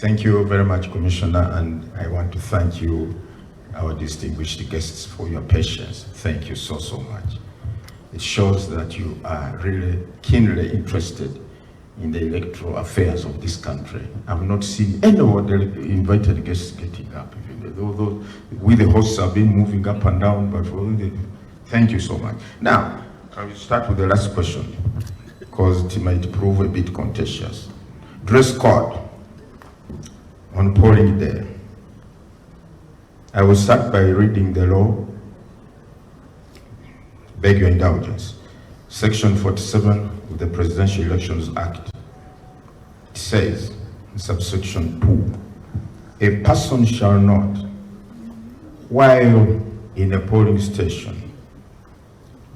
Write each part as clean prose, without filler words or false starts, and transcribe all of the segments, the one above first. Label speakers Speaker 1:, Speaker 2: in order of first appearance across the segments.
Speaker 1: Thank you very much, Commissioner, and I want to thank you, our distinguished guests, for your patience. Thank you so much. It shows that you are really keenly interested in the electoral affairs of this country. I've not seen any of the invited guests getting up, although we the hosts have been moving up and down, but thank you so much. Now, I will start with the last question, because it might prove a bit contentious. Dress code on polling day. I will start by reading the law. Beg your indulgence. Section 47 of the Presidential Elections Act. It says, in subsection 2, a person shall not, while in a polling station,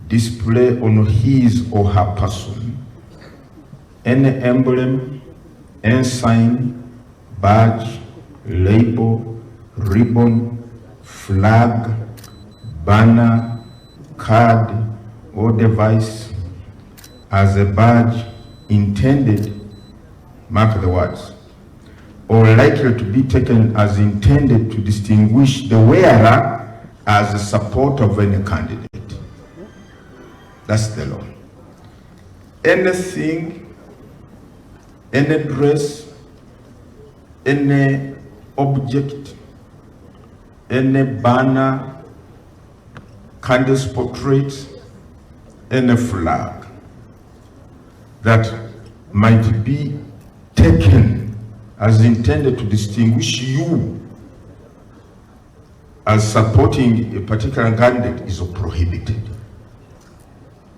Speaker 1: display on his or her person any emblem, ensign, badge, label, ribbon, flag, banner, card, or device as a badge intended, mark the words, or likely to be taken as intended to distinguish the wearer as a supporter of any candidate. That's the law. Anything, any dress, any object, any banner, candidate's portrait, any flag that might be taken as intended to distinguish you as supporting a particular candidate is prohibited.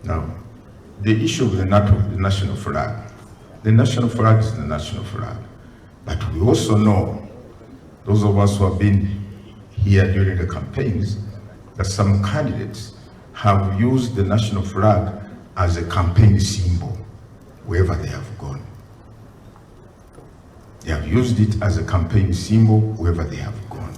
Speaker 1: Now, the issue of the national flag. The national flag is the national flag. But we also know, those of us who have been here during the campaigns, that some candidates have used the national flag as a campaign symbol wherever they have gone. They have used it as a campaign symbol wherever they have gone.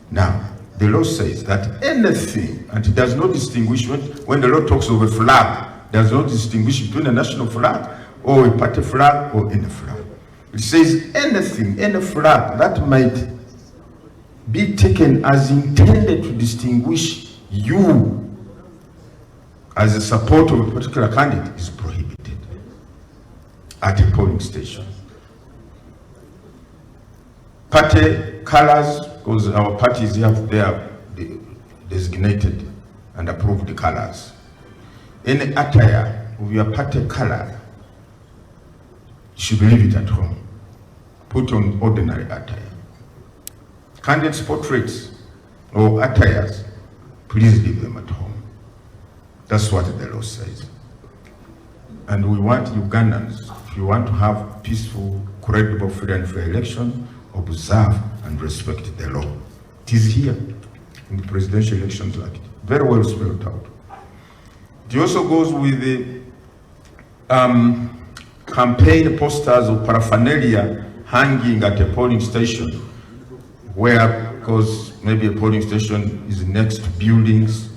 Speaker 1: Now, the law says that anything, and it does not distinguish, when the law talks of a flag, does not distinguish between a national flag or a party flag or any flag. It says anything, any flag that might be taken as intended to distinguish you as a supporter of a particular candidate is prohibited at a polling station. Party colors, because our parties have their designated and approved colors. Any attire of your party color, you should leave it at home. Put on ordinary attire. Candidates' portraits or attires, please leave them at home. That's what the law says. And we want Ugandans, if you want to have peaceful, credible, free and fair election, observe and respect the law. It is here in the Presidential Elections Act, very well spelled out. It also goes with the campaign posters or paraphernalia hanging at a polling station, where, because maybe a polling station is next to buildings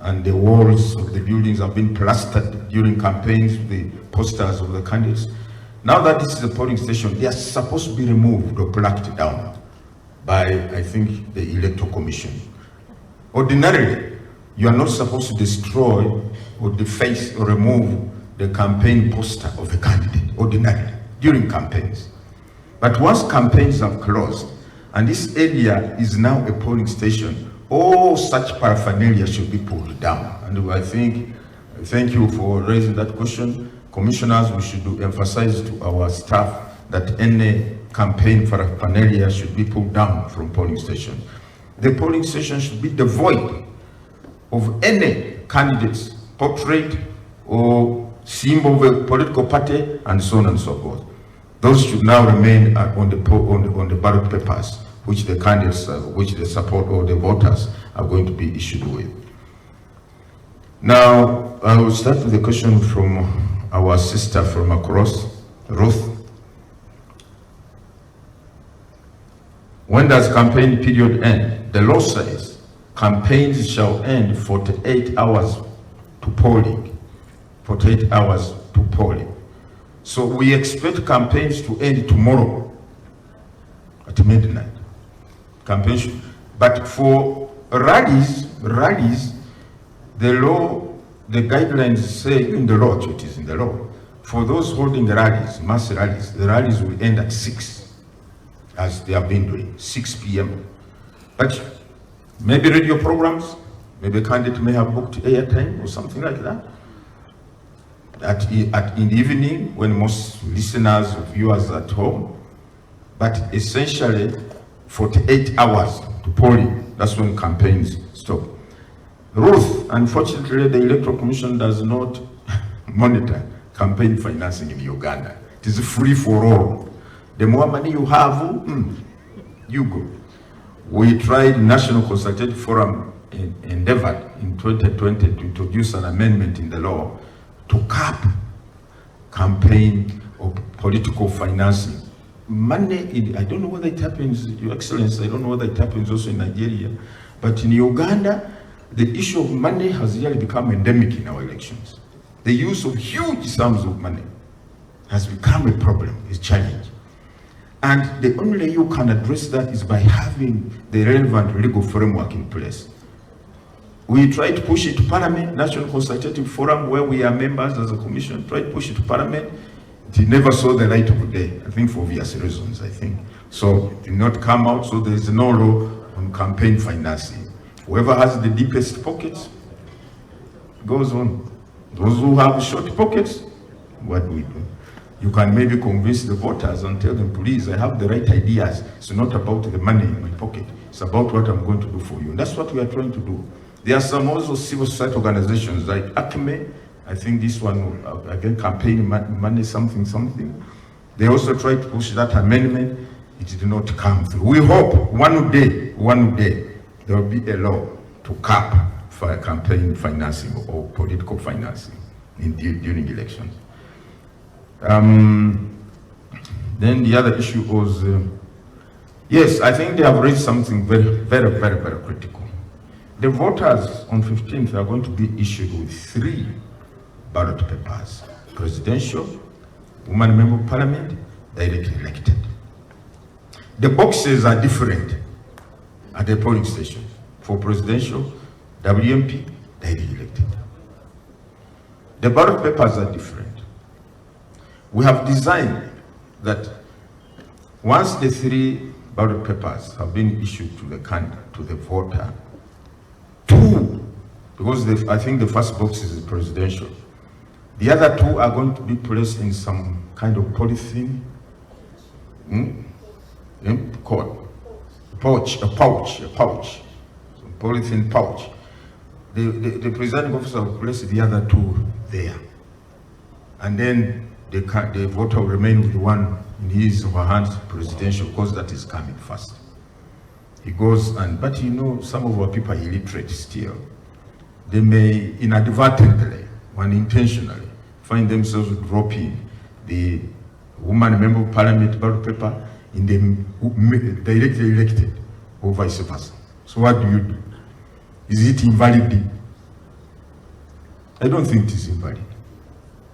Speaker 1: and the walls of the buildings have been plastered during campaigns, the posters of the candidates. Now that this is a polling station, they are supposed to be removed or plucked down by, I think, the Electoral Commission. Ordinarily, you are not supposed to destroy or deface or remove the campaign poster of a candidate, ordinarily, during campaigns. But once campaigns have closed, and this area is now a polling station, all such paraphernalia should be pulled down. And I think, thank you for raising that question. Commissioners, we should emphasize to our staff that any campaign paraphernalia should be pulled down from polling stations. The polling station should be devoid of any candidate's portrait or symbol of a political party, and so on and so forth. Those should now remain on the ballot papers, which the candidates, which the support or the voters are going to be issued with. Now, I will start with a question from our sister from across, Ruth. When does campaign period end? The law says campaigns shall end 48 hours to polling. 48 hours to polling. So we expect campaigns to end tomorrow at midnight. Campaigns, but for rallies, the law, the guidelines say in the law, it is in the law. For those holding rallies, mass rallies, the rallies will end at 6, as they have been doing, 6 p.m. But maybe radio programs, maybe a candidate may have booked airtime or something like that. In the evening, when most listeners or viewers are at home, but essentially 48 hours to polling, that's when campaigns stop. Ruth, unfortunately, the Electoral Commission does not monitor campaign financing in Uganda. It is free for all. The more money you have, you go. We tried, National Consultative Forum endeavored in 2020 to introduce an amendment in the law to cap campaign or political financing. Money, I don't know whether it happens, Your Excellency, I don't know whether it happens also in Nigeria, but in Uganda, the issue of money has really become endemic in our elections. The use of huge sums of money has become a problem, a challenge. And the only way you can address that is by having the relevant legal framework in place. We try to push it to Parliament, National Consultative Forum, where we are members as a commission, try to push it to Parliament. It never saw the light of day, I think for obvious reasons, I think. So it did not come out, so there is no law on campaign financing. Whoever has the deepest pockets goes on. Those who have short pockets, what do we do? You can maybe convince the voters and tell them, please, I have the right ideas. It's not about the money in my pocket. It's about what I'm going to do for you. And that's what we are trying to do. There are some also civil society organizations like ACME. I think this one, again, campaign money, something. They also tried to push that amendment. It did not come through. We hope one day, there will be a law to cap for campaign financing or political financing during elections. Then the other issue was, yes, I think they have raised something very critical. The voters on 15th are going to be issued with 3 ballot papers: presidential, woman member of parliament, directly elected. The boxes are different at the polling station. For presidential, WMP, directly elected. The ballot papers are different. We have designed that once the 3 ballot papers have been issued to the candidate, to the voter, 2, because I think the first box is presidential, the other 2 are going to be placed in some kind of polythene, pouch, polythene pouch. The presiding officer will place the other 2 there, and then the voter will remain with one in his or her hands, presidential, because that is coming first. He goes but you know, some of our people are illiterate still. They may inadvertently, unintentionally, find themselves dropping the woman member of parliament ballot paper in the directly elected, or vice versa. So what do you do? Is it invalid? I don't think it is invalid.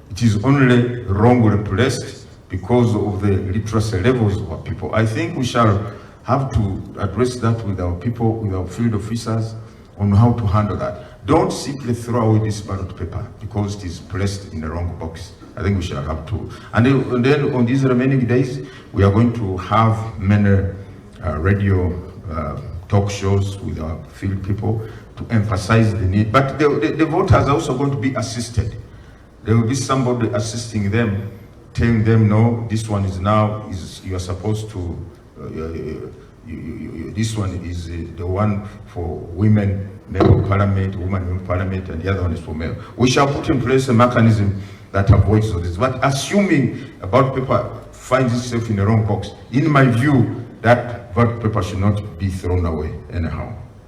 Speaker 1: It is only wrongly placed because of the literacy levels of our people. I think we shall have to address that with our people, with our field officers, on how to handle that. Don't simply throw away this ballot paper because it is placed in the wrong box. I think we shall have to. And then on these remaining days, we are going to have many radio talk shows with our field people to emphasize the need. But the voters are also going to be assisted. There will be somebody assisting them, telling them, no, this one is now, you are supposed to, this one is the one for women, member of parliament, woman member of parliament, and the other one is for male. We shall put in place a mechanism that avoids all this. But assuming a ballot paper finds itself in the wrong box, in my view, that ballot paper should not be thrown away anyhow.